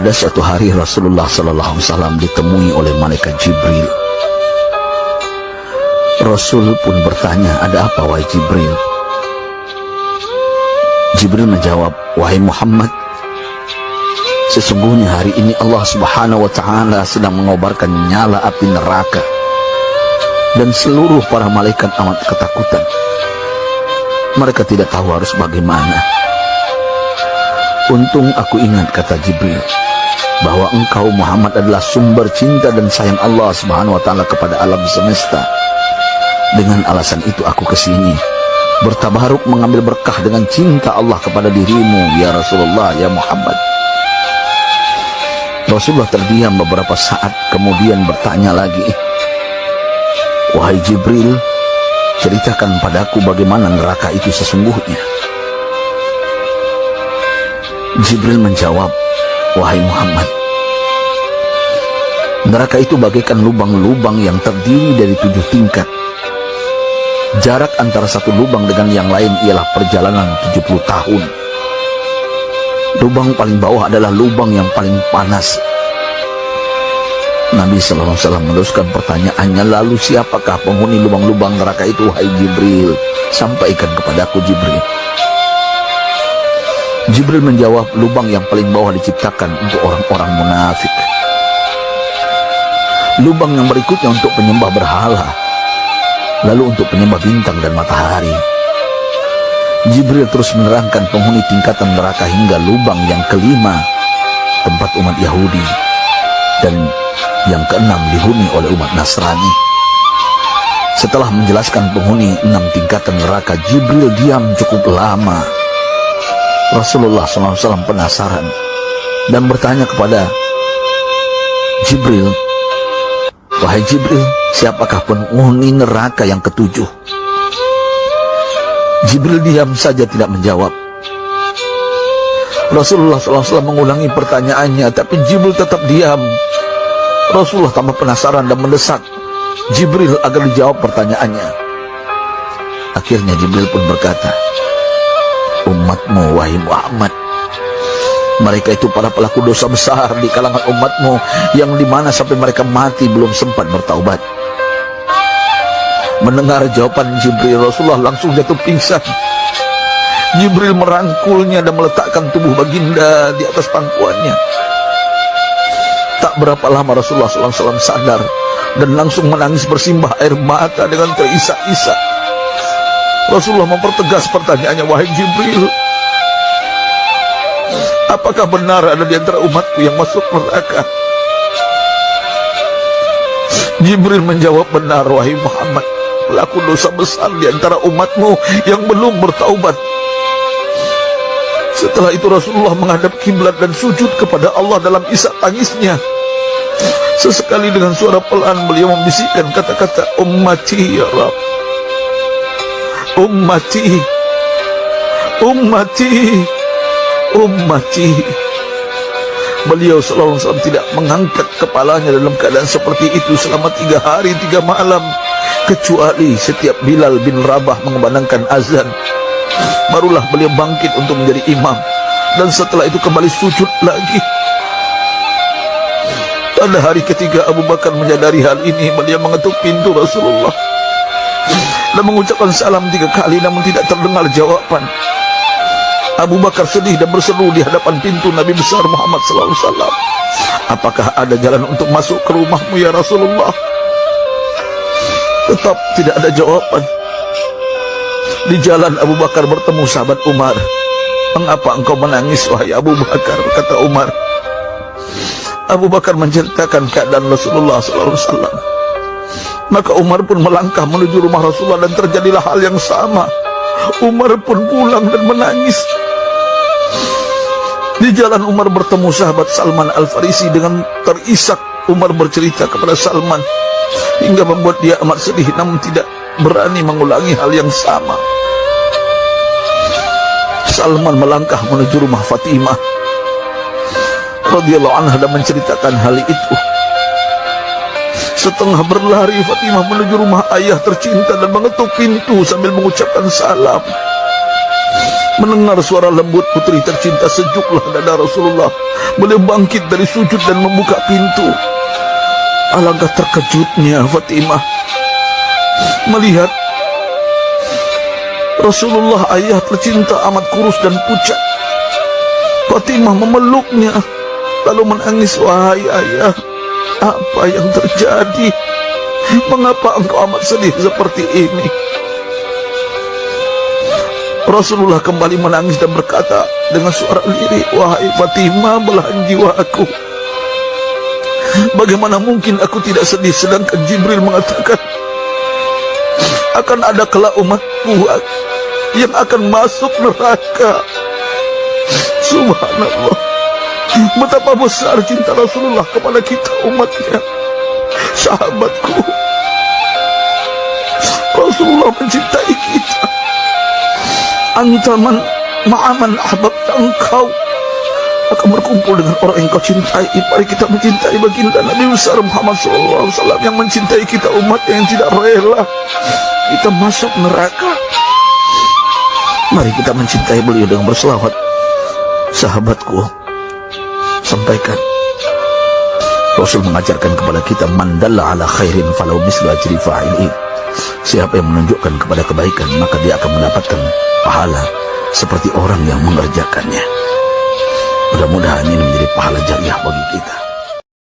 Pada suatu hari Rasulullah SAW ditemui oleh malaikat Jibril. Rasul pun bertanya, "Ada apa wahai Jibril?" Jibril menjawab, "Wahai Muhammad, sesungguhnya hari ini Allah Subhanahu wa Ta'ala sedang mengobarkan nyala api neraka, dan seluruh para malaikat amat ketakutan. Mereka tidak tahu harus bagaimana. Untung aku ingat," kata Jibril, "bahwa engkau Muhammad adalah sumber cinta dan sayang Allah Subhanahu wa Ta'ala kepada alam semesta. Dengan alasan itu aku kesini, bertabaruk mengambil berkah dengan cinta Allah kepada dirimu, ya Rasulullah, ya Muhammad." Rasulullah terdiam beberapa saat, kemudian bertanya lagi, "Wahai Jibril, ceritakan padaku bagaimana neraka itu sesungguhnya." Jibril menjawab, "Wahai Muhammad, neraka itu bagaikan lubang-lubang yang terdiri dari 7 tingkat. Jarak antara satu lubang dengan yang lain ialah perjalanan 70 tahun. Lubang paling bawah adalah lubang yang paling panas." Nabi SAW meneruskan pertanyaannya, "Lalu siapakah penghuni lubang-lubang neraka itu, wahai Jibril? Sampaikan kepadaku, Jibril." Jibril menjawab, "Lubang yang paling bawah diciptakan untuk orang-orang munafik. Lubang yang berikutnya untuk penyembah berhala, lalu untuk penyembah bintang dan matahari." Jibril terus menerangkan penghuni tingkatan neraka hingga lubang yang kelima, tempat umat Yahudi, dan yang keenam dihuni oleh umat Nasrani. Setelah menjelaskan penghuni 6 tingkatan neraka, Jibril diam cukup lama. Rasulullah SAW penasaran dan bertanya kepada Jibril, "Wahai Jibril, siapakah penghuni neraka yang ketujuh?" Jibril diam saja tidak menjawab. Rasulullah SAW mengulangi pertanyaannya, tapi Jibril tetap diam. Rasulullah tambah penasaran dan mendesak Jibril agar dijawab pertanyaannya. Akhirnya Jibril pun berkata, "Umatmu, wahai Muhammad, mereka itu para pelaku dosa besar di kalangan umatmu, yang dimana sampai mereka mati belum sempat bertaubat." Mendengar jawaban Jibril, Rasulullah langsung jatuh pingsan. Jibril merangkulnya dan meletakkan tubuh baginda di atas pangkuannya. Tak berapa lama Rasulullah SAW sadar dan langsung menangis bersimbah air mata dengan terisak-isak. Rasulullah mempertegas pertanyaannya, "Wahai Jibril, apakah benar ada di antara umatku yang masuk neraka?" Jibril menjawab, "Benar, wahai Muhammad, pelaku dosa besar di antara umatmu yang belum bertaubat." Setelah itu Rasulullah menghadap kiblat dan sujud kepada Allah dalam isak tangisnya. Sesekali dengan suara pelan beliau membisikkan kata-kata, "Ummati ya Rabb, ummati, ummati, ummati." Beliau SAW tidak mengangkat kepalanya dalam keadaan seperti itu selama 3 hari 3 malam, kecuali setiap Bilal bin Rabah mengumandangkan azan, barulah beliau bangkit untuk menjadi imam, dan setelah itu kembali sujud lagi. Pada hari ketiga Abu Bakar menyadari hal ini, beliau mengetuk pintu Rasulullah dan mengucapkan salam 3 kali, namun tidak terdengar jawaban. Abu Bakar sedih dan berseru di hadapan pintu Nabi besar Muhammad SAW, "Apakah ada jalan untuk masuk ke rumahmu ya Rasulullah?" Tetap tidak ada jawaban. Di jalan Abu Bakar bertemu sahabat Umar. "Mengapa engkau menangis, wahai Abu Bakar?" kata Umar. Abu Bakar menceritakan keadaan Rasulullah SAW. Maka Umar pun melangkah menuju rumah Rasulullah dan terjadilah hal yang sama. Umar pun pulang dan menangis. Di jalan Umar bertemu sahabat Salman Al-Farisi. Dengan terisak Umar bercerita kepada Salman hingga membuat dia amat sedih, namun tidak berani mengulangi hal yang sama. Salman melangkah menuju rumah Fatimah radhiyallahu anha dan menceritakan hal itu. Setengah berlari Fatimah menuju rumah ayah tercinta dan mengetuk pintu sambil mengucapkan salam. Mendengar suara lembut putri tercinta, sejuklah dada Rasulullah. Beliau bangkit dari sujud dan membuka pintu. Alangkah terkejutnya Fatimah melihat Rasulullah, ayah tercinta, amat kurus dan pucat. Fatimah memeluknya lalu menangis. Wahai ayah, apa yang terjadi? Mengapa engkau amat sedih seperti ini? Rasulullah kembali menangis dan berkata dengan suara lirih, wahai Fatimah, belahan jiwaku, bagaimana mungkin aku tidak sedih sedangkan Jibril mengatakan akan ada kelak umatku yang akan masuk neraka. Subhanallah, betapa besar cinta Rasulullah kepada kita umatnya. Sahabatku, Rasulullah mencintai kita. Antaman ma'aman ahbabta, engkau akan berkumpul dengan orang yang kau cintai. Mari kita mencintai baginda Nabi besar Muhammad SAW yang mencintai kita, umat yang tidak rela kita masuk neraka. Mari kita mencintai beliau dengan berselawat. Sahabatku, sampaikan, Rasul mengajarkan kepada kita, mandalla ala khairin falau mislu ajri fa'ili. Siapa yang menunjukkan kepada kebaikan, maka dia akan mendapatkan pahala seperti orang yang mengerjakannya. Mudah-mudahan ini menjadi pahala jariah bagi kita.